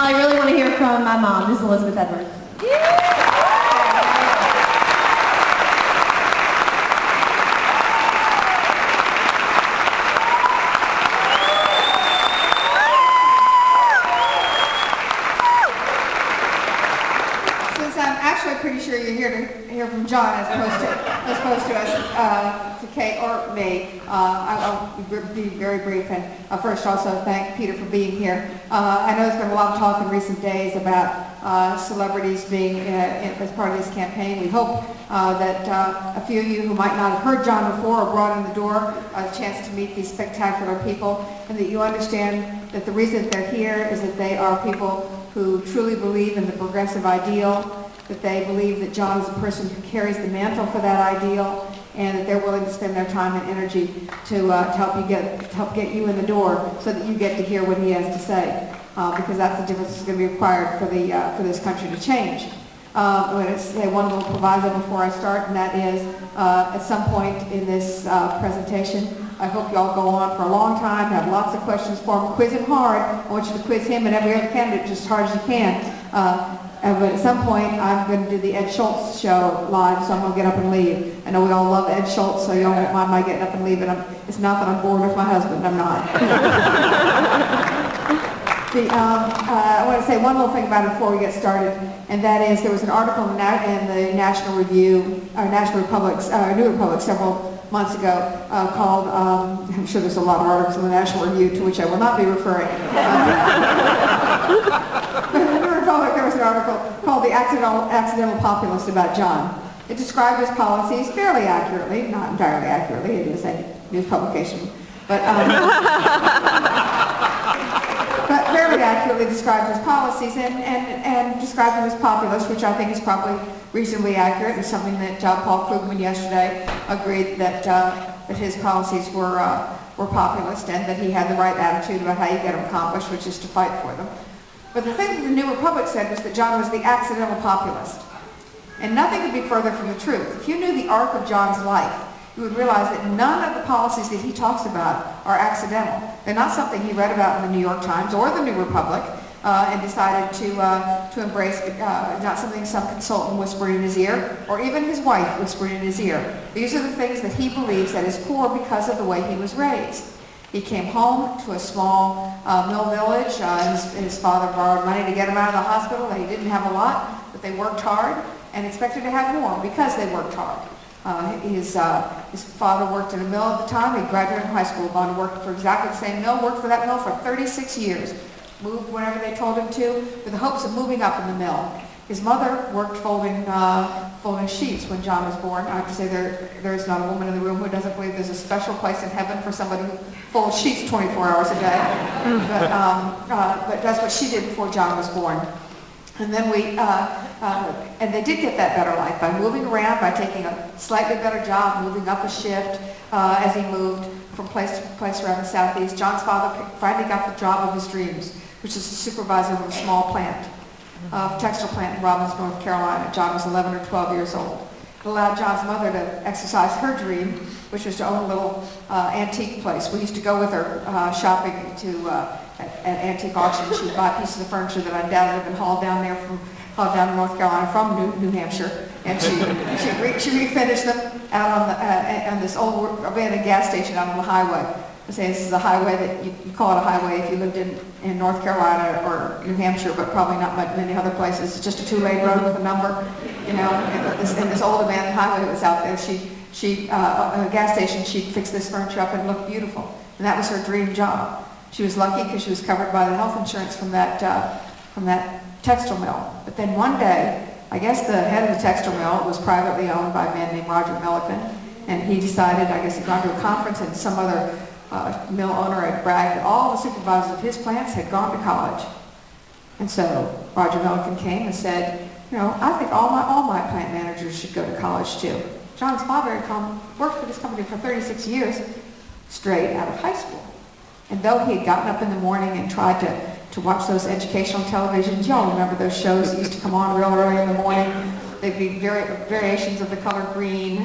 I really want to hear from my mom. This is Elizabeth Edwards. Since I'm actually pretty sure you're here to hear from John as opposed to us, to Kate or me, I'll be very brief and first also thank Peter for being here. I know there's been a lot of talk in recent days about celebrities being as part of this campaign. We hope that a few of you who might not have heard John before are brought in the door a chance to meet these spectacular people, and that you understand that the reason that they're here is that they are people who truly believe in the progressive ideal, that they believe that John is a person who carries the mantle for that ideal, and that they're willing to spend their time and energy to help get you in the door so that you get to hear what he has to say, because that's the difference that's going to be required for this country to change. I'm going to say one little proviso before I start, and that is at some point in this presentation, I hope you all go on for a long time, have lots of questions for him, quiz him hard. I want you to quiz him and every other candidate just as hard as you can. But at some point, I'm going to do the Ed Schultz show live, so I'm going to get up and leave. I know we all love Ed Schultz, so you all won't mind my getting up and leaving. It's not that I'm bored with my husband, I'm not. I want to say one little thing about it before we get started, and that is there was an article in the National Review, National Republic, New Republic several months ago called, I'm sure there's a lot of articles in the National Review to which I will not be referring. But in the New Republic there was an article called The Accidental Populist about John. It described his policies fairly accurately, not entirely accurately, it is a news publication, but fairly accurately described his policies and described him as populist, which I think is probably reasonably accurate, and something that Paul Krugman yesterday agreed that his policies were populist and that he had the right attitude about how you get them accomplished, which is to fight for them. But the thing that the New Republic said was that John was the accidental populist. And nothing could be further from the truth. If you knew the arc of John's life, you would realize that none of the policies that he talks about are accidental. They're not something he read about in the New York Times or the New Republic and decided to embrace, not something some consultant whispered in his ear or even his wife whispered in his ear. These are the things that he believes at his core because of the way he was raised. He came home to a small mill village. His father borrowed money to get him out of the hospital. They didn't have a lot, but they worked hard and expected to have more because they worked hard. His father worked in a mill at the time. He graduated from high school, gone to work for exactly the same mill, worked for that mill for 36 years, moved whenever they told him to, with the hopes of moving up in the mill. His mother worked folding sheets when John was born. I have to say there is not a woman in the room who doesn't believe there's a special place in heaven for somebody who folds sheets 24 hours a day. But that's what she did before John was born. And then and they did get that better life by moving around, by taking a slightly better job, moving up a shift as he moved from place to place around the Southeast. John's father finally got the job of his dreams, which is a supervisor of a small plant, textile plant in Robbins, North Carolina. John was 11 or 12 years old. It allowed John's mother to exercise her dream, which was to own a little antique place. We used to go with her shopping at antique auctions. She'd buy pieces of furniture that undoubtedly had been hauled down to North Carolina from New Hampshire, and she refinished them out on this old abandoned gas station out on the highway. I say this is a highway that you call it a highway if you lived in North Carolina or New Hampshire, but probably not many other places. It's just a two-lane road with a number, you know. And this old abandoned highway that was out there, a gas station, she'd fix this furniture up and look beautiful, and that was her dream job. She was lucky because she was covered by the health insurance from that textile mill. But then one day, I guess the head of the textile mill was privately owned by a man named Roger Milliken, and he decided, I guess he'd gone to a conference and some other mill owner had bragged that all the supervisors of his plants had gone to college. And so Roger Milliken came and said, you know, I think all my plant managers should go to college too. John's father had worked for this company for 36 years straight out of high school. And though he had gotten up in the morning and tried to watch those educational televisions, y'all remember those shows that used to come on real early in the morning? They'd be variations of the color green.